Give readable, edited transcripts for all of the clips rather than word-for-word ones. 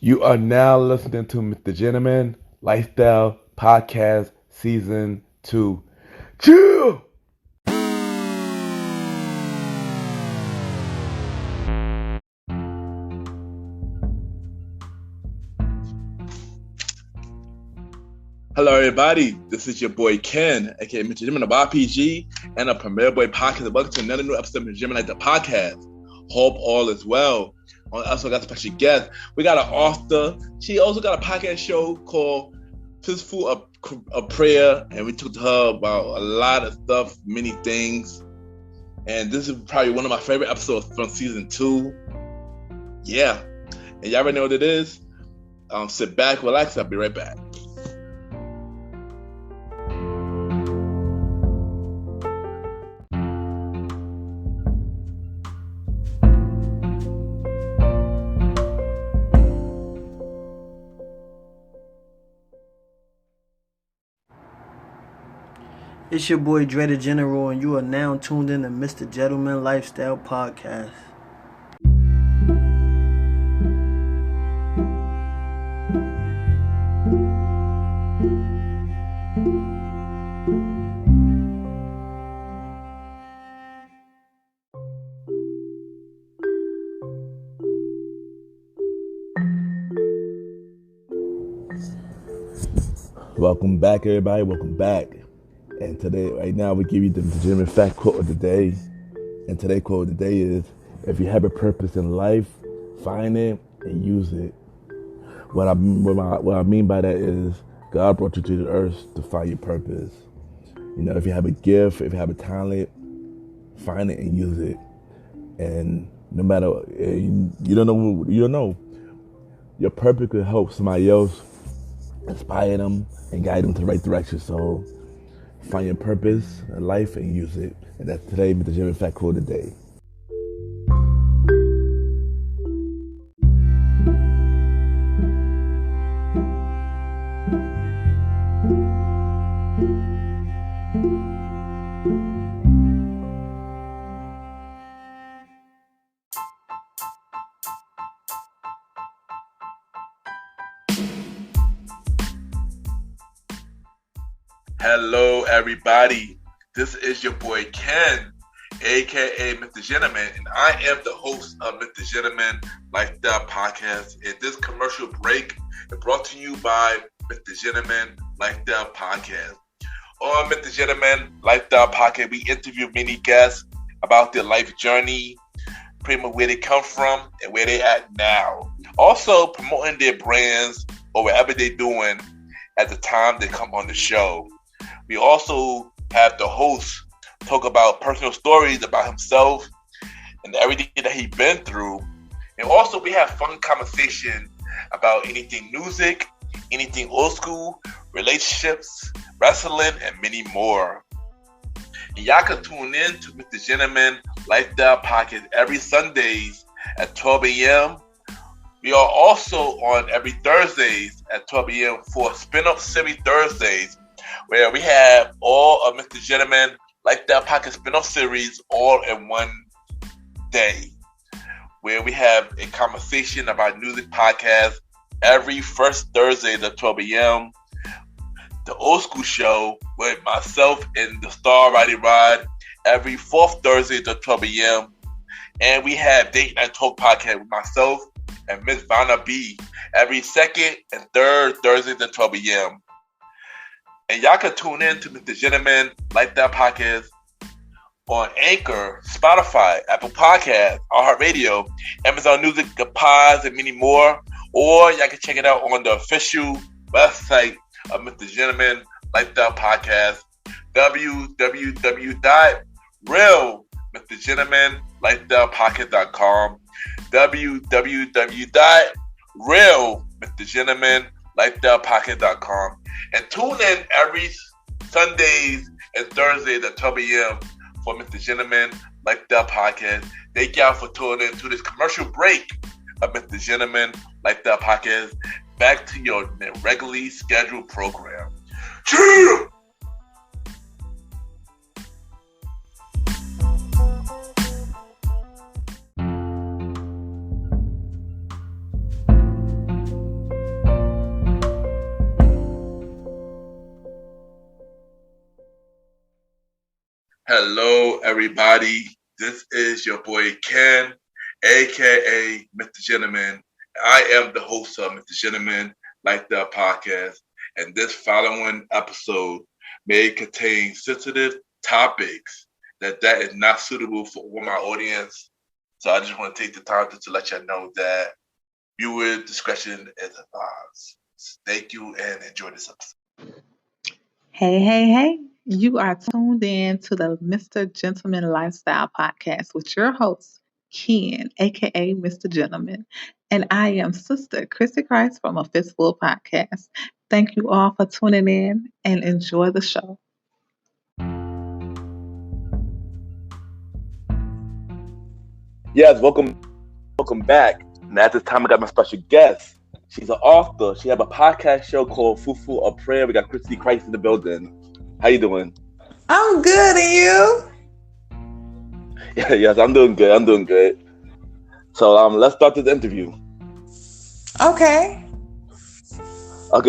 You are now listening to Mr. Gentleman Lifestyle Podcast Season 2. Chill! Hello, everybody. This is your boy Ken, aka Mr. Gentleman of RPG, and a Premier Boy Podcast. Welcome to another new episode of Mr. Gentleman Lifestyle Podcast. Hope all is well. I also got a special guest. We got an author. She also got a podcast show called Fistfull, a prayer, and we talked to her about a lot of stuff, many things. And this is probably one of my favorite episodes from season 2. Yeah. And y'all already know what it is. Sit back, relax. I'll be right back. It's your boy Dre the General, and you are now tuned in to Mr. Gentleman Lifestyle Podcast. Welcome back, everybody. Welcome back. And today, right now, we give you the legitimate fact quote of the day. And today's quote of the day is, if you have a purpose in life, find it and use it. What I mean by that is, God brought you to the earth to find your purpose. You know, if you have a gift, if you have a talent, find it and use it. And no matter, you don't know. Your purpose could help somebody else, inspire them, and guide them to the right direction. So find your purpose in life and use it. And that's today, Mr. Jimmy Fact Quote of the Day. Hello, everybody. This is your boy Ken, aka Mr. Gentleman, and I am the host of Mr. Gentleman Lifestyle Podcast. And this commercial break is brought to you by Mr. Gentleman Lifestyle Podcast. On Mr. Gentleman Lifestyle Podcast, we interview many guests about their life journey, pretty much where they come from and where they at now. Also promoting their brands or whatever they're doing at the time they come on the show. We also have the host talk about personal stories about himself and everything that he's been through. And also we have fun conversation about anything music, anything old school, relationships, wrestling, and many more. And y'all can tune in to Mr. Gentleman Lifestyle Podcast every Sundays at 12 a.m. We are also on every Thursdays at 12 a.m. for Spin-Up Series Thursdays, where we have all of Mr. Gentleman Lifestyle Podcast spin-off series all in one day, where we have a conversation about music podcast every first Thursday at 12 a.m. The Old School Show with myself and the Star Riding Rod every fourth Thursday at 12 a.m. And we have Date Night Talk Podcast with myself and Miss Vanna B every second and third Thursdays at 12 a.m. And y'all can tune in to Mr. Gentleman Lifestyle Podcast on Anchor, Spotify, Apple Podcasts, iHeartRadio, Amazon Music, the Pods, and many more. Or y'all can check it out on the official website of Mr. Gentleman Lifestyle Podcast, www.realmrgentlemanlifestylepodcast.com, www.realmrgentlemanlifestylepodcast.com. And tune in every Sundays and Thursdays at 12 a.m. for Mr. Gentleman Lifestyle Podcast. Thank y'all for tuning in to this commercial break of Mr. Gentleman Lifestyle Podcast. Back to your regularly scheduled program. Chill! Hello, everybody. This is your boy Ken, aka Mr. Gentleman. I am the host of Mr. Gentleman Lifestyle Podcast, and this following episode may contain sensitive topics that is not suitable for my audience. So I just want to take the time to let you know that viewer discretion is advised. Thank you and enjoy this episode. Hey. You are tuned in to the Mr. Gentleman Lifestyle Podcast with your host, Ken, aka Mr. Gentleman. And I am Sister Chrissie Christ from a Fistfull podcast. Thank you all for tuning in and enjoy the show. Yes, welcome back. And at this time, I got my special guest. She's an author. She have a podcast show called Fistfull of Prayer. We got Chrissie Christ in the building. How you doing? I'm good, and you? Yes, I'm doing good. So let's start this interview. Okay.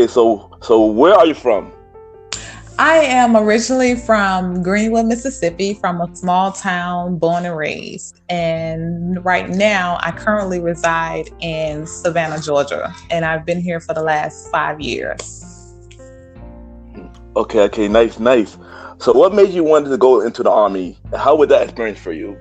So where are you from? I am originally from Greenwood, Mississippi, from a small town, born and raised. And right now, I currently reside in Savannah, Georgia. And I've been here for the last 5 years. Okay, nice. So what made you want to go into the Army? How was that experience for you?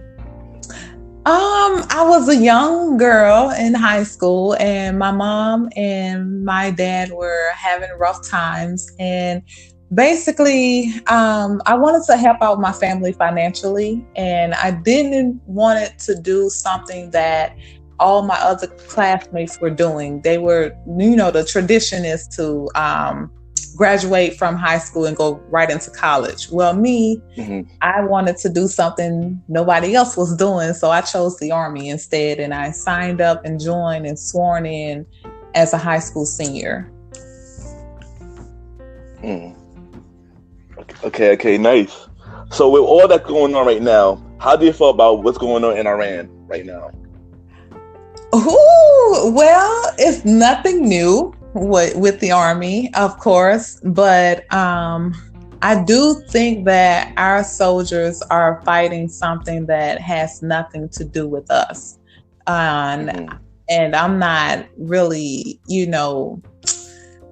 I was a young girl in high school, and my mom and my dad were having rough times. And basically, I wanted to help out my family financially, and I didn't want it to do something that all my other classmates were doing. They were, the tradition is to graduate from high school and go right into college. Well, me, I wanted to do something nobody else was doing, so I chose the Army instead, and I signed up and joined and sworn in as a high school senior. Okay, nice. So with all that's going on right now, how do you feel about what's going on in Iran right now? Ooh, well, it's nothing new with the Army, of course, but I do think that our soldiers are fighting something that has nothing to do with us. And I'm not really,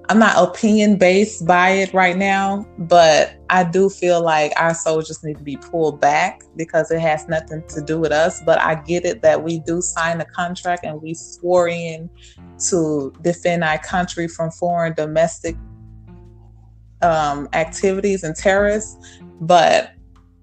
I'm not opinion based by it right now, but I do feel like our soldiers need to be pulled back because it has nothing to do with us. But I get it that we do sign a contract and we swore in to defend our country from foreign domestic activities and terrorists. But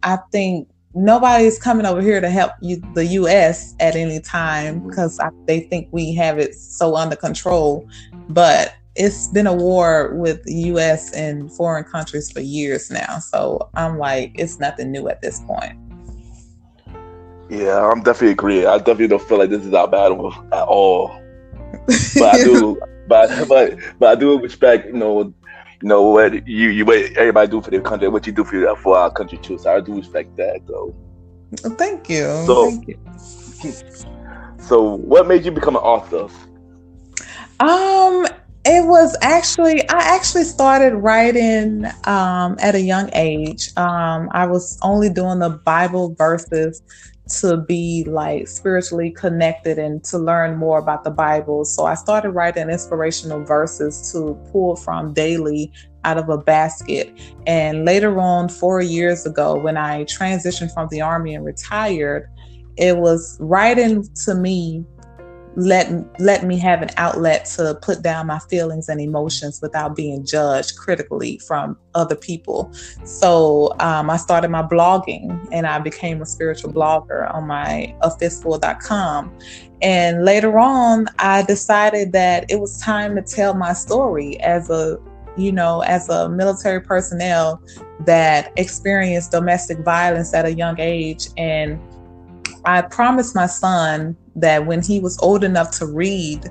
I think nobody's coming over here to help the U.S. at any time because they think we have it so under control. But it's been a war with the U.S. and foreign countries for years now. So I'm like, it's nothing new at this point. Yeah, I'm definitely agree. I definitely don't feel like this is our battle at all. But I do, but I do respect, what what everybody do for their country, what you do for our country too. So I do respect that, though. Thank you. Thank you. So, what made you become an author? I actually started writing at a young age. I was only doing the Bible verses to be like spiritually connected and to learn more about the Bible. So I started writing inspirational verses to pull from daily out of a basket. And later on, 4 years ago, when I transitioned from the Army and retired, it was writing to me let me have an outlet to put down my feelings and emotions without being judged critically from other people. So I started my blogging and I became a spiritual blogger on my fistfull.com. And later on, I decided that it was time to tell my story as a military personnel that experienced domestic violence at a young age. And I promised my son that when he was old enough to read,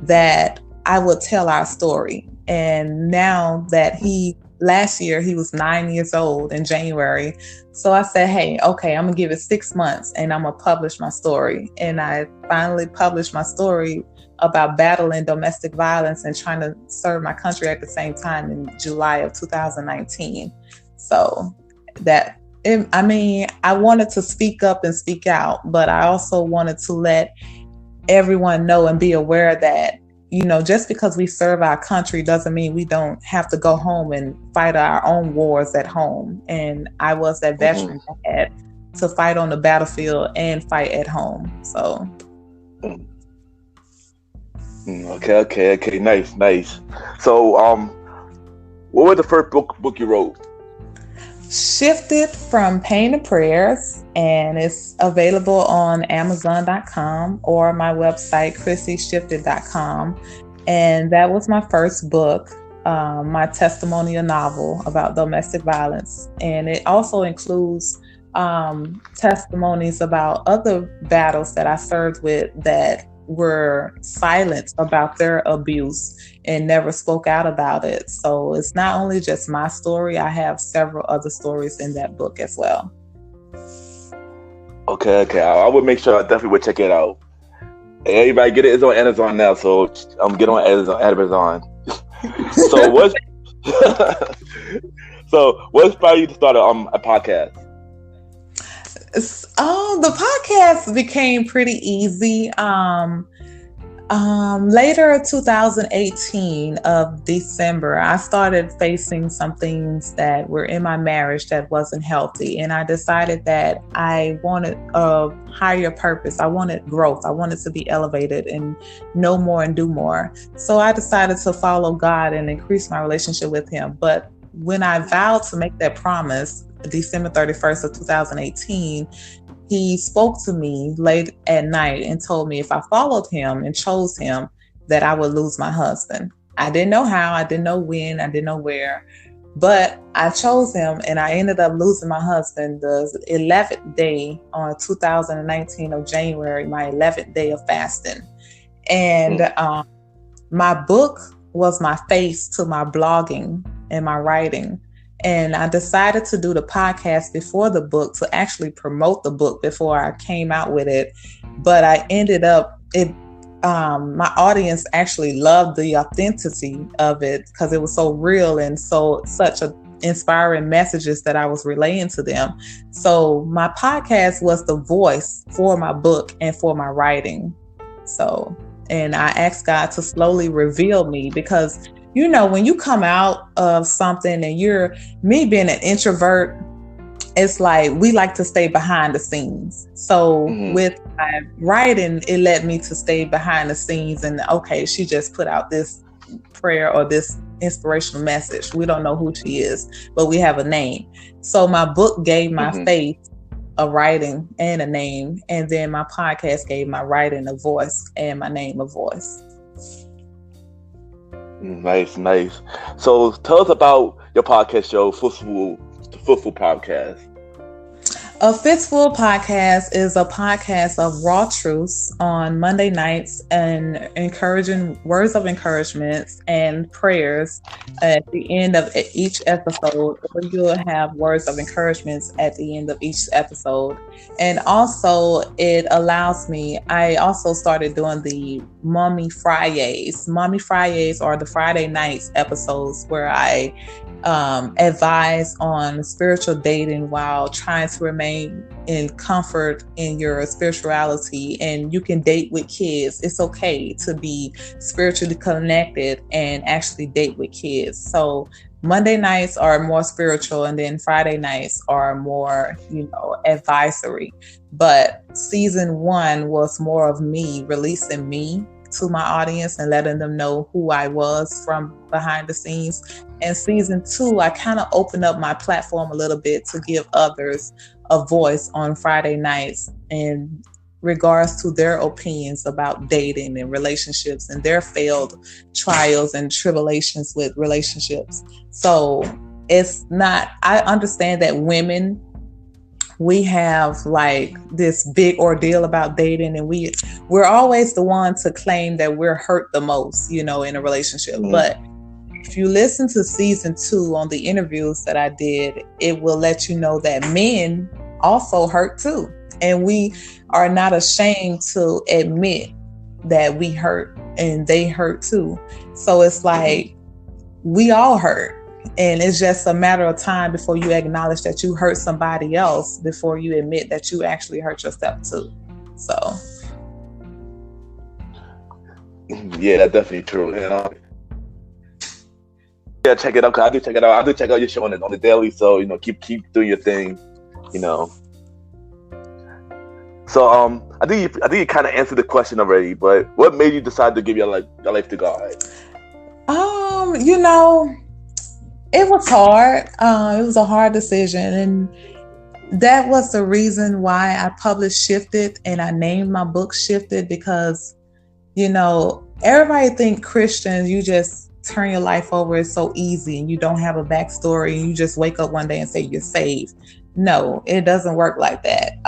that I would tell our story. And now that last year he was 9 years old in January. So I said, hey, okay, I'm gonna give it 6 months and I'm gonna publish my story. And I finally published my story about battling domestic violence and trying to serve my country at the same time in July of 2019. So that I mean, I wanted to speak up and speak out, but I also wanted to let everyone know and be aware that, just because we serve our country doesn't mean we don't have to go home and fight our own wars at home. And I was that veteran that had to fight on the battlefield and fight at home. So. Okay. Nice. So, what was the first book you wrote? Shifted from Pain to Prayers, and it's available on Amazon.com or my website, ChrissieShifted.com. And that was my first book, my testimonial novel about domestic violence. And it also includes testimonies about other battles that I served with that were silent about their abuse and never spoke out about it. So it's not only just my story, I have several other stories in that book as well. Okay. I would make sure I definitely would check it out. Hey, everybody get it. It's on Amazon now, so get on Amazon. So what inspired you to start a podcast? The podcast became pretty easy. Later 2018 of December, I started facing some things that were in my marriage that wasn't healthy. And I decided that I wanted a higher purpose. I wanted growth. I wanted to be elevated and know more and do more. So I decided to follow God and increase my relationship with Him. But when I vowed to make that promise, December 31st of 2018, He spoke to me late at night and told me if I followed Him and chose Him, that I would lose my husband. I didn't know how, I didn't know when, I didn't know where, but I chose Him, and I ended up losing my husband the 11th day on 2019 of January, my 11th day of fasting. And my book was my face to my blogging and my writing. And I decided to do the podcast before the book to actually promote the book before I came out with it. But I ended up, my audience actually loved the authenticity of it because it was so real and such inspiring messages that I was relaying to them. So my podcast was the voice for my book and for my writing. And I asked God to slowly reveal me because when you come out of something and me being an introvert, it's like we like to stay behind the scenes. So with my writing, it led me to stay behind the scenes and, okay, she just put out this prayer or this inspirational message. We don't know who she is, but we have a name. So my book gave my faith a writing and a name. And then my podcast gave my writing a voice and my name a voice. Nice. So tell us about your podcast show, Fistfull Podcast. A Fistfull Podcast is a podcast of raw truths on Monday nights and encouraging words of encouragement and prayers at the end of each episode. Or you'll have words of encouragement at the end of each episode. And also it allows me, I also started doing the Mommy Fridays. Mommy Fridays are the Friday nights episodes where I advise on spiritual dating while trying to remain in comfort in your spirituality. And you can date with kids. It's okay to be spiritually connected and actually date with kids. So Monday nights are more spiritual, and then Friday nights are more, advisory. But season 1 was more of me releasing me to my audience and letting them know who I was from behind the scenes. And season 2, I kind of opened up my platform a little bit to give others a voice on Friday nights in regards to their opinions about dating and relationships and their failed trials and tribulations with relationships. So I understand that women, we have like this big ordeal about dating, and we're always the one to claim that we're hurt the most, in a relationship. But if you listen to season 2 on the interviews that I did, it will let you know that men also hurt too. And we are not ashamed to admit that we hurt and they hurt too. So it's like we all hurt. And it's just a matter of time before you acknowledge that you hurt somebody else, before you admit that you actually hurt yourself too. So yeah, that's definitely true. Yeah, check it out. I do check it out. I do check out your show on the daily. So keep doing your thing. So I think you kind of answered the question already. But what made you decide to give your life to God? It was hard. It was a hard decision, and that was the reason why I published Shifted and I named my book Shifted, because everybody think Christians, you just turn your life over, it's so easy and you don't have a backstory and you just wake up one day and say you're saved. No, it doesn't work like that.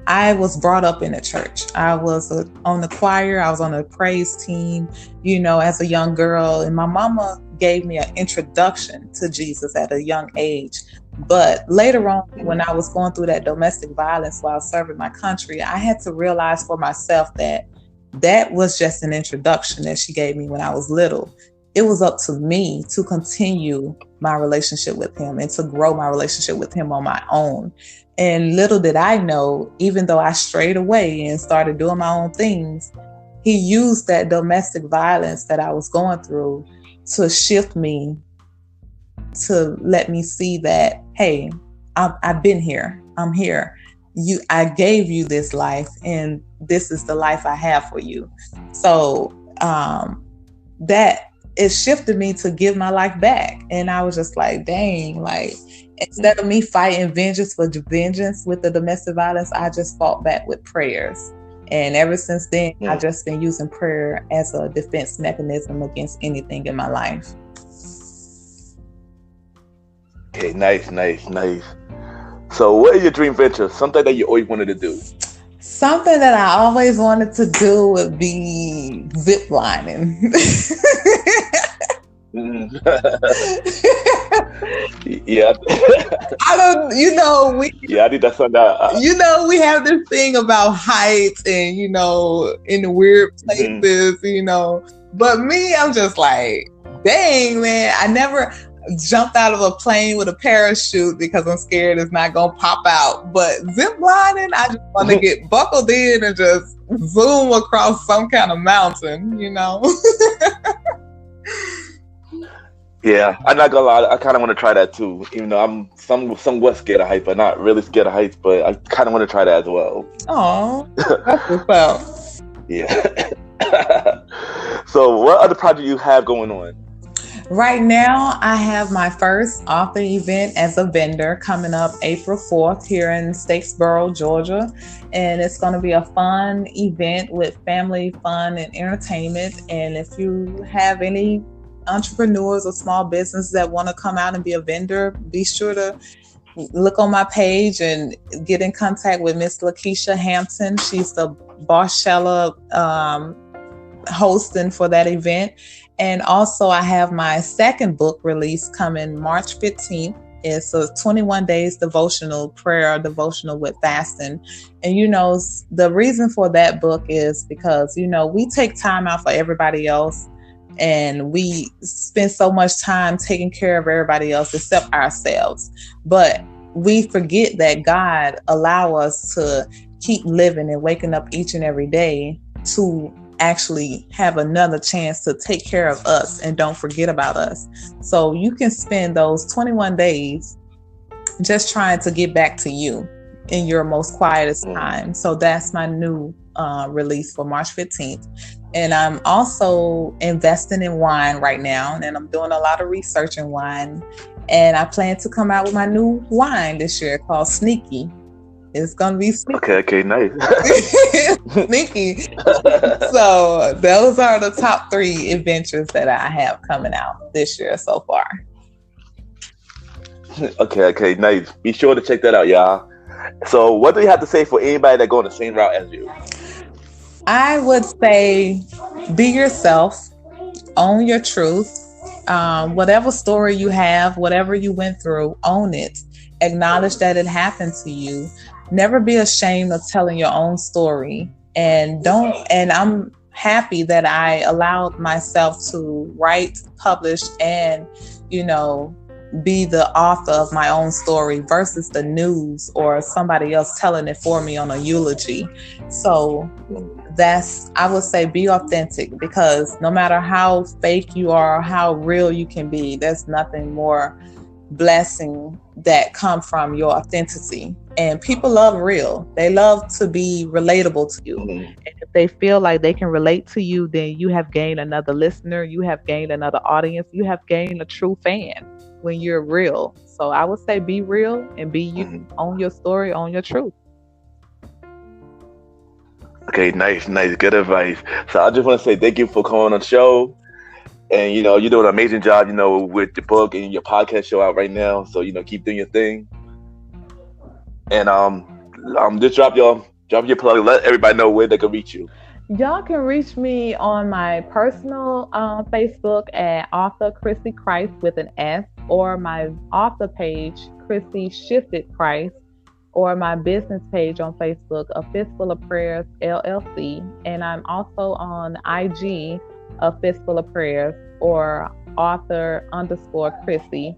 I was brought up in a church. I was on the choir. I was on the praise team, as a young girl. And my mama gave me an introduction to Jesus at a young age. But later on, when I was going through that domestic violence while serving my country, I had to realize for myself that was just an introduction that she gave me when I was little. It was up to me to continue my relationship with him and to grow my relationship with him on my own. And little did I know, even though I strayed away and started doing my own things, he used that domestic violence that I was going through to shift me, to let me see that, hey, I've been here. I'm here. I gave you this life, and this is the life I have for you. So that it shifted me to give my life back. And I was just like, dang, instead of me fighting vengeance for vengeance with the domestic violence, I just fought back with prayers. And ever since then, I've just been using prayer as a defense mechanism against anything in my life. Okay, nice. So what is your dream venture? Something that you always wanted to do? Something that I always wanted to do would be zip lining. Yeah. I think that's something we have this thing about heights and, in the weird places, But me, I'm just like, dang, man, I never jumped out of a plane with a parachute because I'm scared it's not going to pop out. But zip lining, I just want to get buckled in and just zoom across some kind of mountain, Yeah, I'm not gonna lie. I kind of want to try that too. Even though I'm somewhat scared of heights, but not really scared of heights. But I kind of want to try that as well. Oh, that's what's up. Yeah. So, what other project you have going on? Right now, I have my first author event as a vendor coming up April 4th here in Statesboro, Georgia. And it's going to be a fun event with family fun and entertainment. And if you have any entrepreneurs or small businesses that want to come out and be a vendor, be sure to look on my page and get in contact with Miss Lakeisha Hampton. She's the Barshella hosting for that event. And also I have my second book release coming March 15th. It's a 21 days devotional, prayer devotional with fasting. And, the reason for that book is because, we take time out for everybody else. And we spend so much time taking care of everybody else except ourselves. But we forget that God allow us to keep living and waking up each and every day to actually have another chance to take care of us and don't forget about us. So you can spend those 21 days just trying to get back to you in your most quietest time. So that's my new release for March 15th. And I'm also investing in wine right now, and I'm doing a lot of research in wine. And I plan to come out with my new wine this year called Sneaky. It's going to be sneaky. Okay, nice. Sneaky. So those are the top 3 adventures that I have coming out this year so far. Okay, nice. Be sure to check that out, y'all. So what do you have to say for anybody that go on the same route as you? I would say be yourself, own your truth. Whatever story you have, whatever you went through, own it. Acknowledge that it happened to you. Never be ashamed of telling your own story. And I'm happy that I allowed myself to write, publish, and, be the author of my own story versus the news or somebody else telling it for me on a eulogy. So I would say, be authentic, because no matter how fake you are, how real you can be, there's nothing more blessing that come from your authenticity. And people love real. They love to be relatable to you. And if they feel like they can relate to you, then you have gained another listener, you have gained another audience, you have gained a true fan when you're real. So I would say, be real and be you. Own your story, own your truth. Okay, nice, good advice. So I just want to say thank you for coming on the show. And, you're doing an amazing job, with your book and your podcast show out right now. So, keep doing your thing. And just drop your plug. Let everybody know where they can reach you. Y'all can reach me on my personal Facebook at author Chrissie Christ with an S, or my author page, Chrissie Shifted Christ, or my business page on Facebook, A Fistfull of Prayers LLC. And I'm also on IG, A Fistfull of Prayers, or author_Chrissie,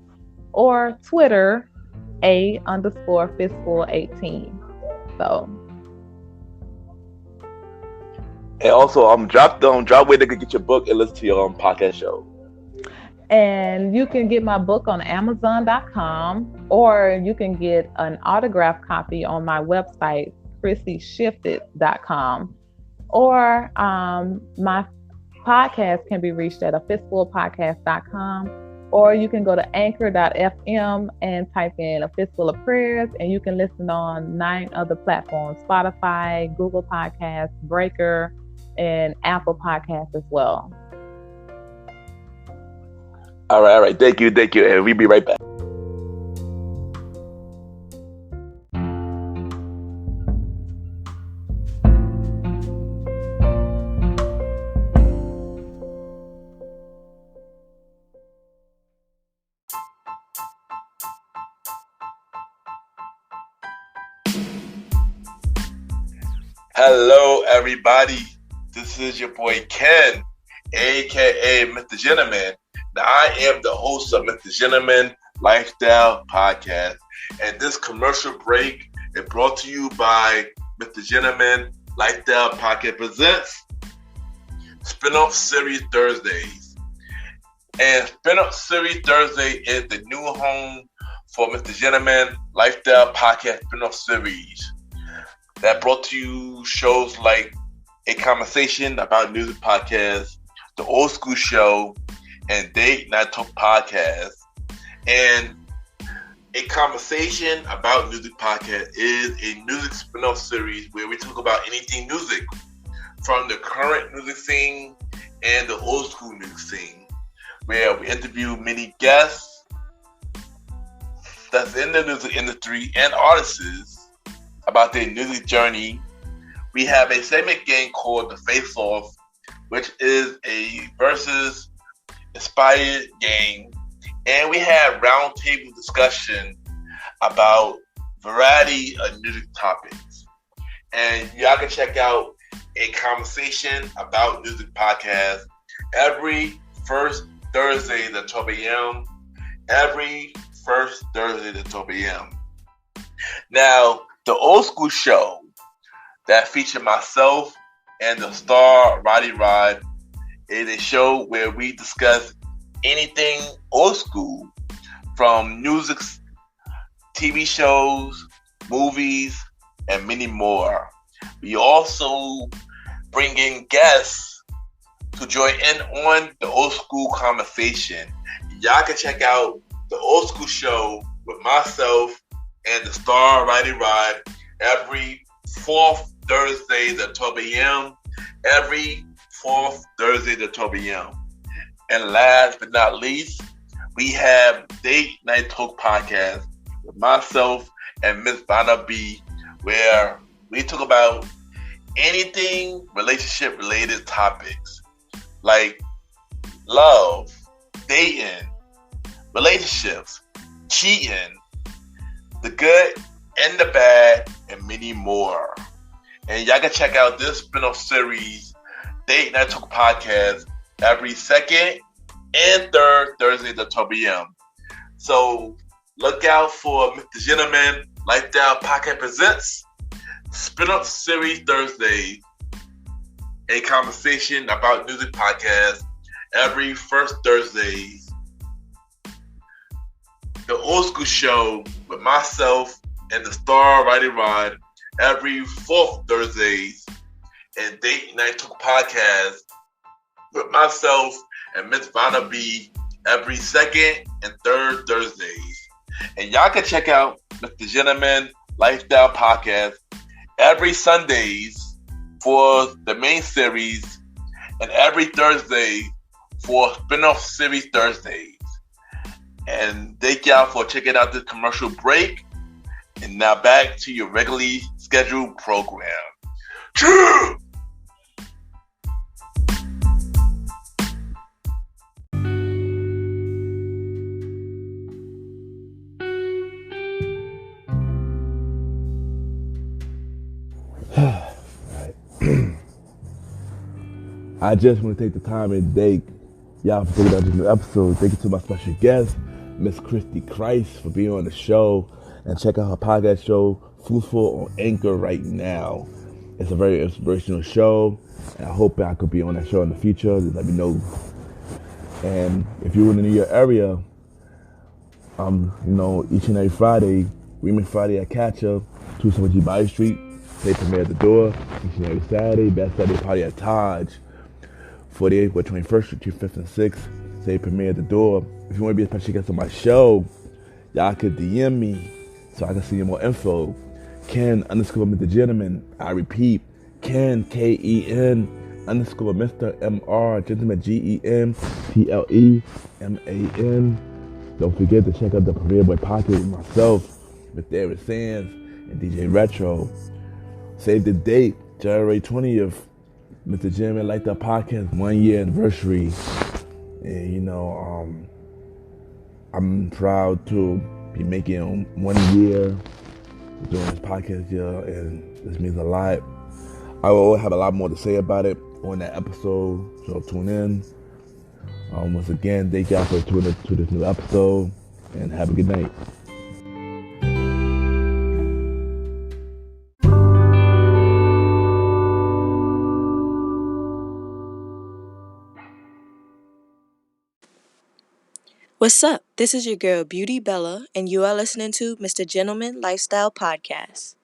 or Twitter, A_Fistfull18. So. And also, drop where they can get your book and listen to your podcast show. And you can get my book on Amazon.com, or you can get an autographed copy on my website, ChrissieShifted.com, or my podcast can be reached at afistfullpodcast.com, or you can go to anchor.fm and type in A Fistfull of Prayers, and you can listen on 9 other platforms: Spotify, Google Podcasts, Breaker, and Apple Podcasts as well. All right. Thank you. And we'll be right back. Hello, everybody. This is your boy Ken, aka Mr. Gentleman. Now, I am the host of Mr. Gentleman Lifestyle Podcast, and this commercial break is brought to you by Mr. Gentleman Lifestyle Podcast presents Spinoff Series Thursdays. And Spinoff Series Thursday is the new home for Mr. Gentleman Lifestyle Podcast Spinoff Series. That brought to you shows like A Conversation About Music Podcast, The Old School Show, and Date Night Talk Podcast. And A Conversation About Music Podcast is a music spin-off series where we talk about anything music, from the current music scene and the old school music scene, where we interview many guests that's in the music industry and artists about their music journey. We have a segment game called the Face Off, which is a versus inspired game, and we have roundtable discussion about variety of music topics. And y'all can check out A Conversation About Music Podcast every first Thursday at 12 a.m. Every first Thursday at 12 a.m. Now, the Old School Show that featured myself and the star Roddy Rod is a show where we discuss anything old school, from music, TV shows, movies, and many more. We also bring in guests to join in on the old school conversation. Y'all can check out the Old School Show with myself and the star Roddy Rod every fourth Thursday at 12 a.m. Every fourth Thursday at 12 a.m. And last but not least, we have Date Night Talk Podcast with myself and Miss Vanna B, where we talk about anything relationship related topics like love, dating, relationships, cheating, the good and the bad, and many more. And y'all can check out this spin-off series Date Night Talk podcast every second and third Thursday at 12 p.m. So look out for Mr. Gentleman Lifestyle Podcast presents Spin-Up Series Thursday, a conversation about music podcast every first Thursday. The Old School Show with myself and the Star Riding Rod every fourth Thursdays, and Date Night Talk podcast with myself and Miss Vanna B every second and third Thursdays. And y'all can check out Mr. Gentleman Lifestyle Podcast every Sundays for the main series and every Thursday for spin-off series Thursdays. And thank y'all for checking out this commercial break. And now back to your regularly scheduled program. True! I just want to take the time and thank y'all for taking out this new episode. Thank you to my special guest, Miss Chrissie Christ, for being on the show. And check out her podcast show, Fistfull, on Anchor right now. It's a very inspirational show, and I hope I could be on that show in the future. Just let me know. And if you're in the New York area, each and every Friday, Remix Friday at Catcher, 270 Bay Street. They premiere at the door. Each and every Saturday, Best Saturday Party at Taj. 48 with 21st Street, 5th and 6th. Say premiere at the door. If you want to be a special guest on my show, y'all could DM me so I can see more info. Ken _ Mr. Gentleman. I repeat, Ken, Ken _ Mr. Mr. Gentleman, GENTLEMAN. Don't forget to check out the Premiere Boy Pocket with myself, with David Sands and DJ Retro. Save the date, January 20th. Mr. Gentleman Lifestyle Podcast 1 year anniversary. And I'm proud to be making 1 year doing this podcast here, and this means a lot. I will have a lot more to say about it on that episode, so tune in. Once again, thank y'all for tuning in to this new episode, and have a good night. What's up? This is your girl Beauty Bella, and you are listening to Mr. Gentleman Lifestyle Podcast.